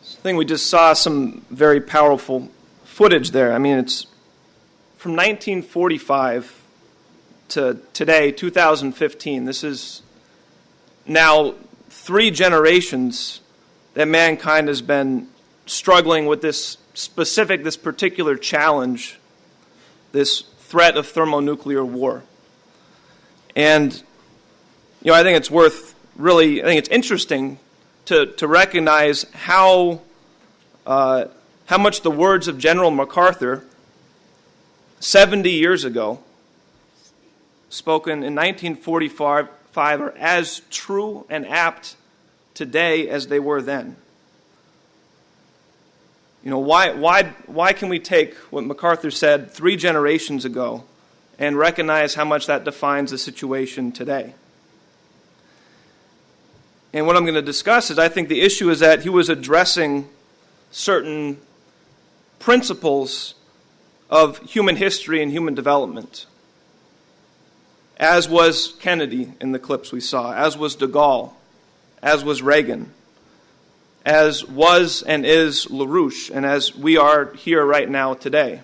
I think we just saw some very powerful footage there. I mean, it's from 1945 to today, 2015. This is now 3 generations that mankind has been struggling with this particular challenge, this threat of thermonuclear war. And, I think it's interesting to recognize how much the words of General MacArthur 70 years ago, spoken in 1945, are as true and apt today as they were then. Why can we take what MacArthur said 3 generations ago and recognize how much that defines the situation today? And what I'm going to discuss is I think the issue is that he was addressing certain principles of human history and human development, as was Kennedy in the clips we saw, as was de Gaulle, as was Reagan, as was and is LaRouche, and as we are here right now today.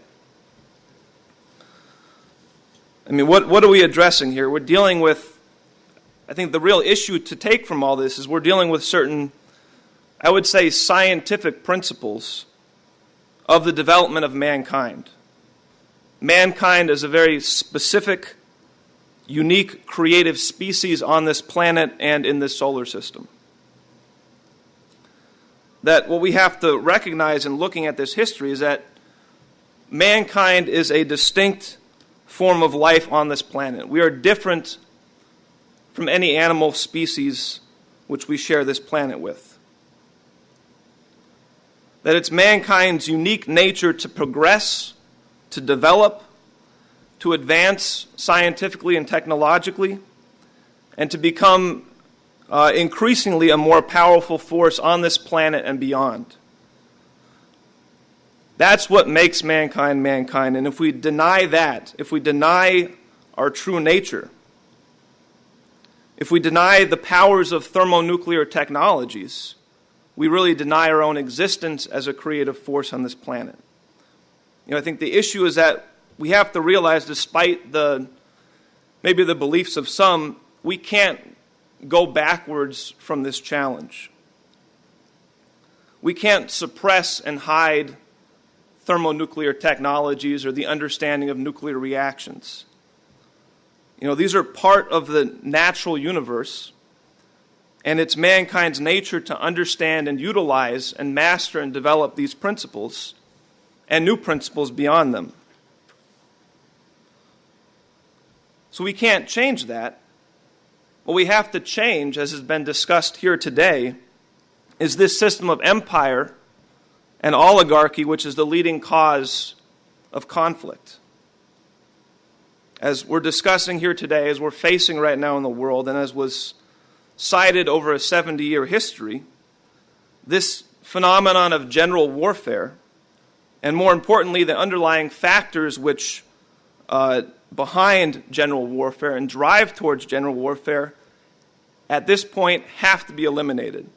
I mean, what are we addressing here? We're dealing with, I think the real issue to take from all this is we're dealing with certain, I would say, scientific principles of the development of mankind. Mankind is a very specific, unique, creative species on this planet and in this solar system. That what we have to recognize in looking at this history is that mankind is a distinct form of life on this planet. We are different from any animal species which we share this planet with. That it's mankind's unique nature to progress, to develop, to advance scientifically and technologically, and to become increasingly a more powerful force on this planet and beyond. That's what makes mankind mankind. And if we deny that, if we deny our true nature, if we deny the powers of thermonuclear technologies, we really deny our own existence as a creative force on this planet. I think the issue is that we have to realize, despite maybe the beliefs of some, we can't go backwards from this challenge. We can't suppress and hide thermonuclear technologies or the understanding of nuclear reactions. These are part of the natural universe, and it's mankind's nature to understand and utilize and master and develop these principles and new principles beyond them. So we can't change that. What we have to change, as has been discussed here today, is this system of empire and oligarchy, which is the leading cause of conflict. As we're discussing here today, as we're facing right now in the world, and as was cited over a 70-year history, this phenomenon of general warfare, and more importantly, the underlying factors which behind general warfare and drive towards general warfare, at this point have to be eliminated.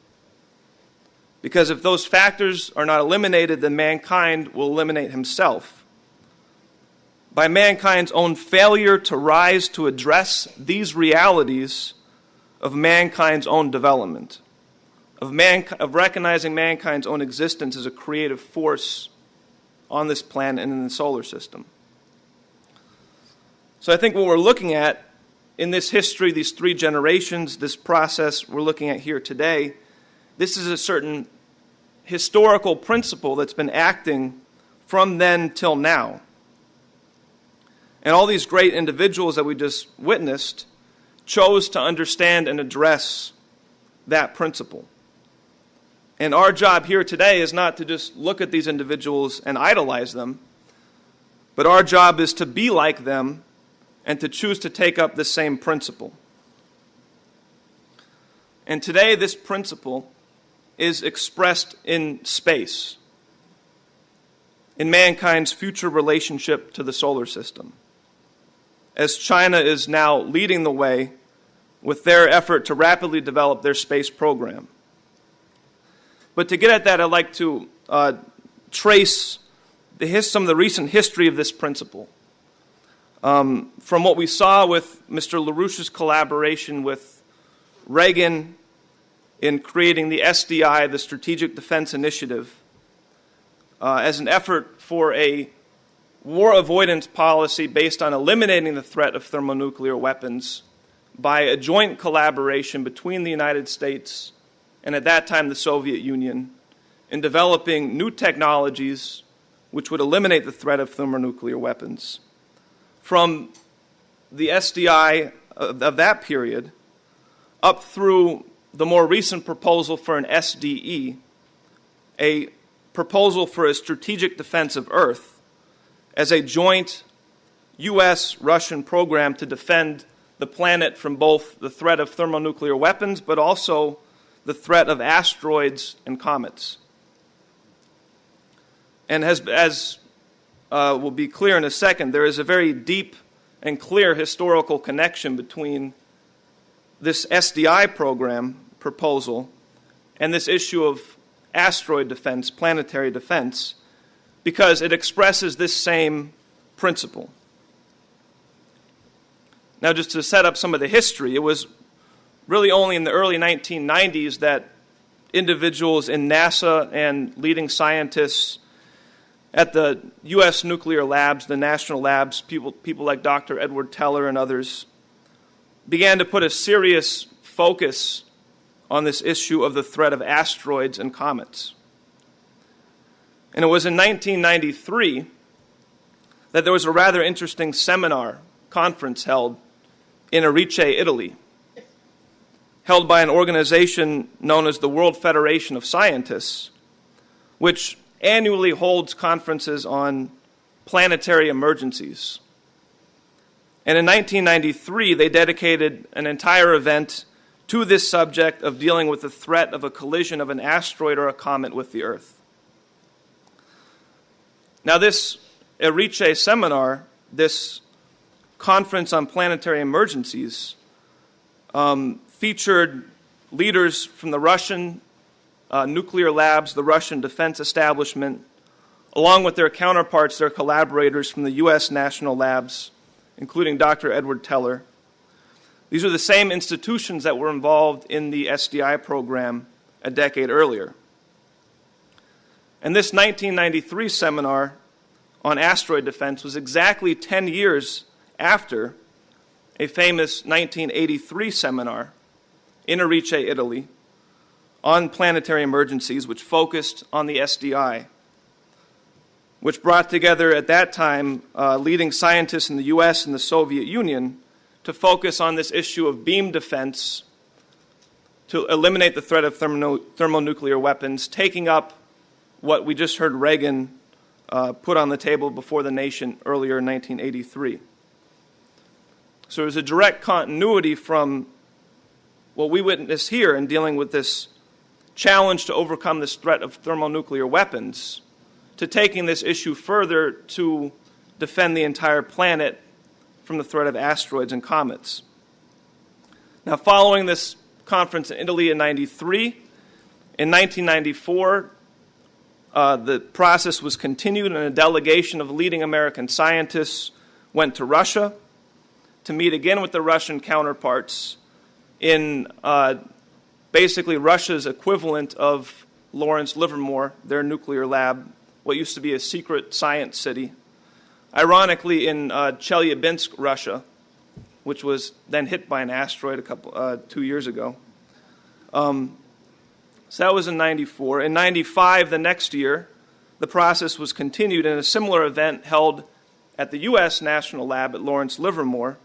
Because if those factors are not eliminated, then mankind will eliminate himself. By mankind's own failure to rise to address these realities of mankind's own development, of recognizing mankind's own existence as a creative force on this planet and in the solar system. So I think what we're looking at in this history, these 3 generations, this process we're looking at here today, this is a certain historical principle that's been acting from then till now. And all these great individuals that we just witnessed chose to understand and address that principle. And our job here today is not to just look at these individuals and idolize them, but our job is to be like them and to choose to take up the same principle. And today this principle is expressed in space, in mankind's future relationship to the solar system, as China is now leading the way with their effort to rapidly develop their space program. But to get at that, I'd like to trace some of the recent history of this principle. From what we saw with Mr. LaRouche's collaboration with Reagan in creating the SDI, the Strategic Defense Initiative, as an effort for a war avoidance policy based on eliminating the threat of thermonuclear weapons by a joint collaboration between the United States and at that time the Soviet Union in developing new technologies which would eliminate the threat of thermonuclear weapons. From the SDI of that period up through the more recent proposal for an SDE, a proposal for a strategic defense of Earth as a joint U.S.-Russian program to defend the planet from both the threat of thermonuclear weapons but also the threat of asteroids and comets. And as will be clear in a second, there is a very deep and clear historical connection between this SDI program proposal and this issue of asteroid defense, planetary defense, because it expresses this same principle. Now, just to set up some of the history, it was really only in the early 1990s that individuals in NASA and leading scientists at the U.S. nuclear labs, the national labs, people like Dr. Edward Teller and others, began to put a serious focus on this issue of the threat of asteroids and comets. And it was in 1993 that there was a rather interesting conference held in Arice, Italy, held by an organization known as the World Federation of Scientists, which annually holds conferences on planetary emergencies. And in 1993, they dedicated an entire event to this subject of dealing with the threat of a collision of an asteroid or a comet with the Earth. Now, this Arice seminar, this conference on planetary emergencies, featured leaders from the Russian nuclear labs, the Russian defense establishment, along with their counterparts, their collaborators from the U.S. national labs, including Dr. Edward Teller. These are the same institutions that were involved in the SDI program a decade earlier. And this 1993 seminar on asteroid defense was exactly 10 years after a famous 1983 seminar in Arice, Italy, on planetary emergencies, which focused on the SDI, which brought together at that time leading scientists in the U.S. and the Soviet Union to focus on this issue of beam defense to eliminate the threat of thermonuclear weapons, taking up what we just heard Reagan put on the table before the nation earlier in 1983. So there's a direct continuity from what we witness here in dealing with this challenge to overcome this threat of thermonuclear weapons to taking this issue further to defend the entire planet from the threat of asteroids and comets. Now, following this conference in Italy in 1993, in 1994, the process was continued, and a delegation of leading American scientists went to Russia to meet again with the Russian counterparts in basically Russia's equivalent of Lawrence Livermore, their nuclear lab, what used to be a secret science city, ironically in Chelyabinsk, Russia, which was then hit by an asteroid 2 years ago. So that was in 94. In 95, the next year, the process was continued in a similar event held at the U.S. National Lab at Lawrence Livermore,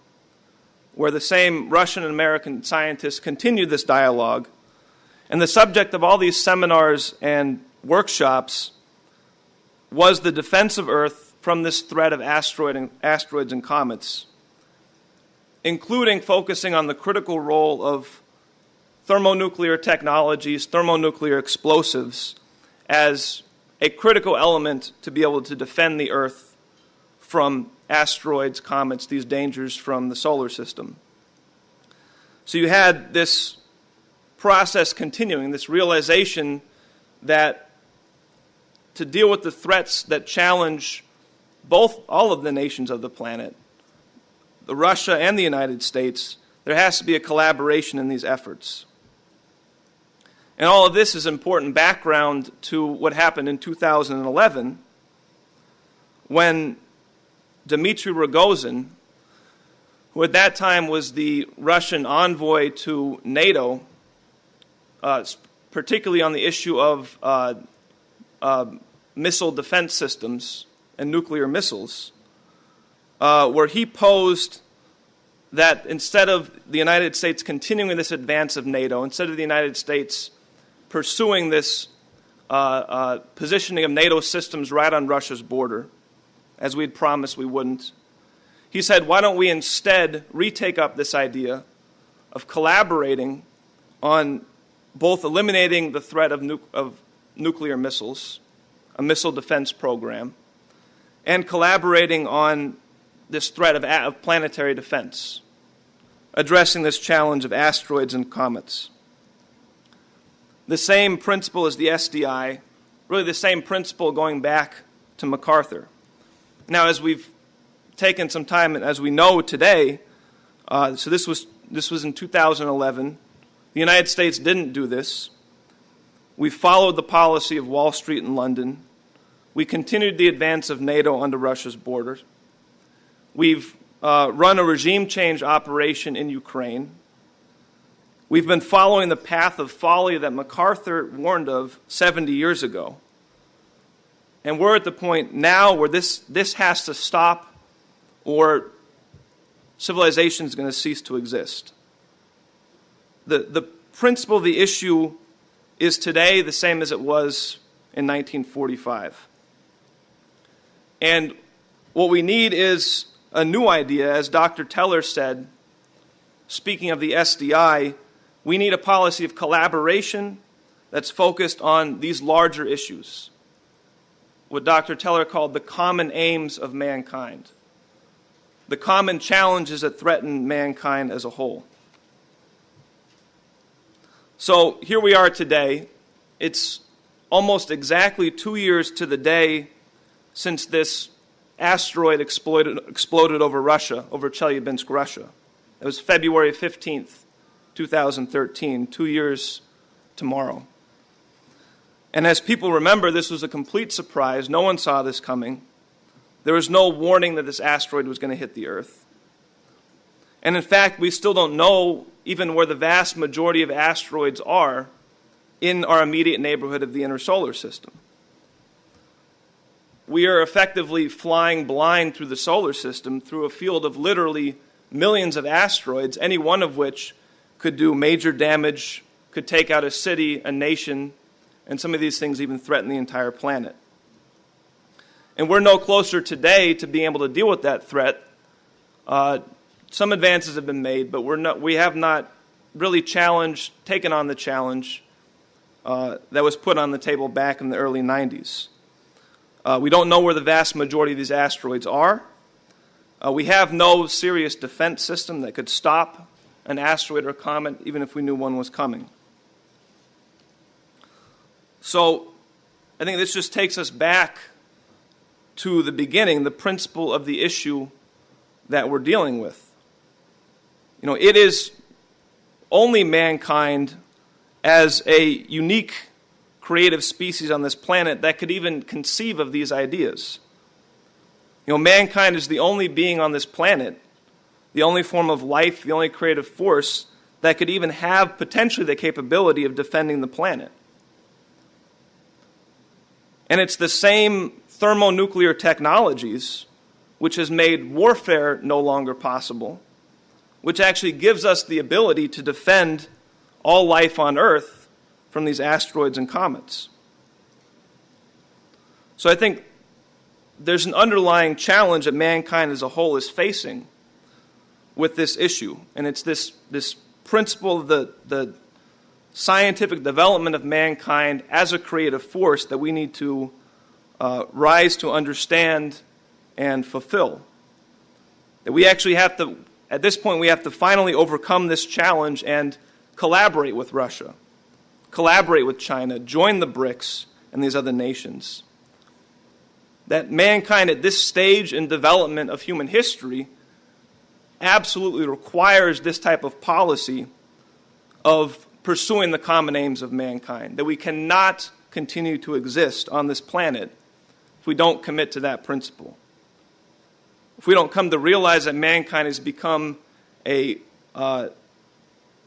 where the same Russian and American scientists continued this dialogue. And the subject of all these seminars and workshops was the defense of Earth from this threat of asteroids and comets, including focusing on the critical role of thermonuclear technologies, thermonuclear explosives, as a critical element to be able to defend the Earth from asteroids, comets, these dangers from the solar system. So you had this process continuing, this realization that to deal with the threats that challenge all of the nations of the planet, Russia and the United States, there has to be a collaboration in these efforts. And all of this is important background to what happened in 2011 when Dmitry Rogozin, who at that time was the Russian envoy to NATO, particularly on the issue of missile defense systems and nuclear missiles, where he posed that instead of the United States continuing this advance of NATO, instead of the United States pursuing this positioning of NATO systems right on Russia's border, as we had promised we wouldn't, he said, why don't we instead retake up this idea of collaborating on both eliminating the threat of nuclear missiles, a missile defense program, and collaborating on this threat of planetary defense, addressing this challenge of asteroids and comets. The same principle as the SDI, really the same principle going back to MacArthur. Now, as we've taken some time, and as we know today, so this was in 2011. The United States didn't do this. We followed the policy of Wall Street and London. We continued the advance of NATO onto Russia's borders. We've run a regime change operation in Ukraine. We've been following the path of folly that MacArthur warned of 70 years ago. And we're at the point now where this has to stop, or civilization is going to cease to exist. The principle of the issue is today the same as it was in 1945. And what we need is a new idea. As Dr. Teller said, speaking of the SDI, we need a policy of collaboration that's focused on these larger issues, what Dr. Teller called the common aims of mankind, the common challenges that threaten mankind as a whole. So here we are today. It's almost exactly 2 years to the day since this asteroid exploded over Russia, over Chelyabinsk, Russia. It was February 15th, 2013, 2 years tomorrow. And as people remember, this was a complete surprise. No one saw this coming. There was no warning that this asteroid was going to hit the Earth. And in fact, we still don't know even where the vast majority of asteroids are in our immediate neighborhood of the inner solar system. We are effectively flying blind through the solar system through a field of literally millions of asteroids, any one of which could do major damage, could take out a city, a nation, and some of these things even threaten the entire planet. And we're no closer today to being able to deal with that threat. Some advances have been made, but we have not really taken on the challenge that was put on the table back in the early 90s. We don't know where the vast majority of these asteroids are. We have no serious defense system that could stop an asteroid or comet, even if we knew one was coming. So I think this just takes us back to the beginning, the principle of the issue that we're dealing with. You know, it is only mankind as a unique creative species on this planet that could even conceive of these ideas. You know, mankind is the only being on this planet, the only form of life, the only creative force that could even have potentially the capability of defending the planet. And it's the same thermonuclear technologies which has made warfare no longer possible, which actually gives us the ability to defend all life on Earth from these asteroids and comets. So I think there's an underlying challenge that mankind as a whole is facing with this issue, and it's this principle of the scientific development of mankind as a creative force that we need to rise to understand and fulfill. That we actually have to, at this point, we have to finally overcome this challenge and collaborate with Russia, collaborate with China, join the BRICS and these other nations. That mankind at this stage in development of human history absolutely requires this type of policy of pursuing the common aims of mankind, that we cannot continue to exist on this planet if we don't commit to that principle. If we don't come to realize that mankind has become such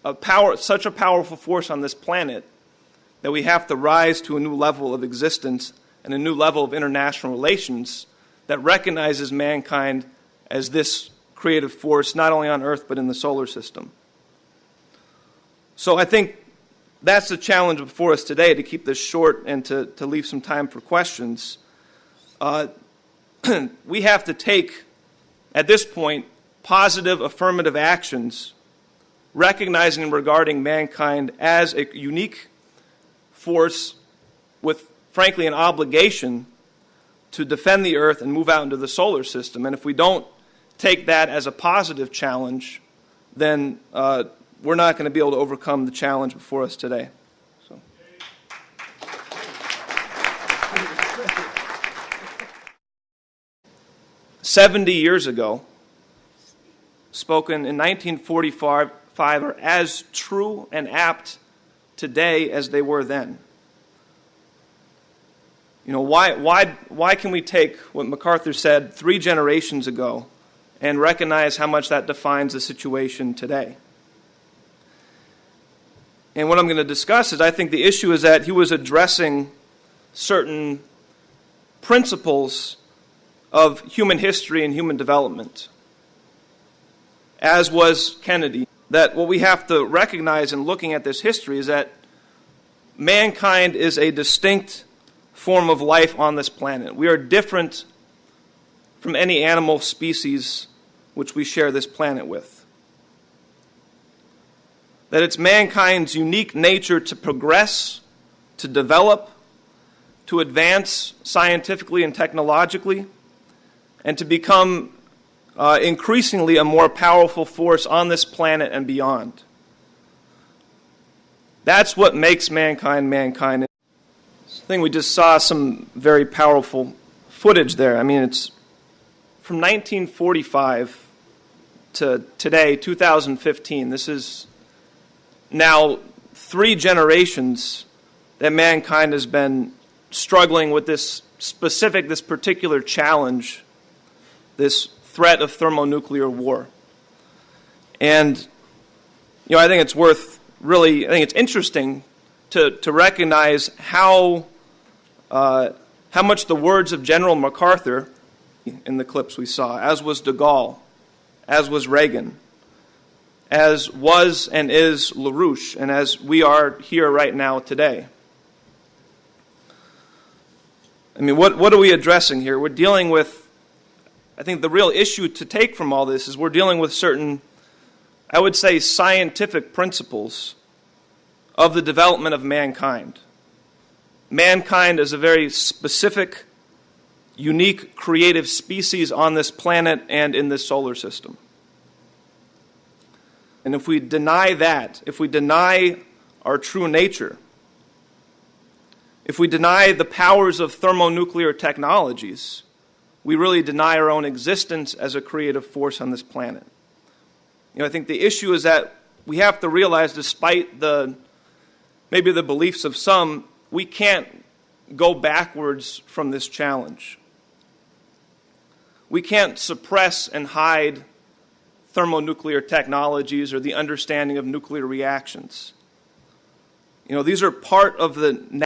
a powerful force on this planet that we have to rise to a new level of existence and a new level of international relations that recognizes mankind as this creative force, not only on Earth but in the solar system. So I think that's the challenge before us today, to keep this short and to leave some time for questions. We have to take, at this point, positive affirmative actions, recognizing and regarding mankind as a unique force with, frankly, an obligation to defend the Earth and move out into the solar system. And if we don't take that as a positive challenge, then we're not going to be able to overcome the challenge before us today. So. "70 years ago, spoken in 1945, are as true and apt today as they were then." You know, why can we take what MacArthur said 3 generations ago and recognize how much that defines the situation today? And what I'm going to discuss is, I think the issue is that he was addressing certain principles of human history and human development, as was Kennedy. That what we have to recognize in looking at this history is that mankind is a distinct form of life on this planet. We are different from any animal species which we share this planet with. That it's mankind's unique nature to progress, to develop, to advance scientifically and technologically, and to become increasingly a more powerful force on this planet and beyond. That's what makes mankind mankind. I think we just saw some very powerful footage there. I mean, it's from 1945 to today, 2015. This is now 3 generations that mankind has been struggling with this particular challenge, this threat of thermonuclear war. And, you know, I think it's interesting to recognize how much the words of General MacArthur in the clips we saw, as was de Gaulle, as was Reagan, as was and is LaRouche, and as we are here right now today. I mean, what are we addressing here? We're dealing with, I think the real issue to take from all this is we're dealing with certain, I would say, scientific principles of the development of mankind. Mankind is a very specific, unique, creative species on this planet and in this solar system. And if we deny that, if we deny our true nature, if we deny the powers of thermonuclear technologies, we really deny our own existence as a creative force on this planet. You know, I think the issue is that we have to realize, despite maybe the beliefs of some, we can't go backwards from this challenge. We can't suppress and hide thermonuclear technologies or the understanding of nuclear reactions. You know, these are part of the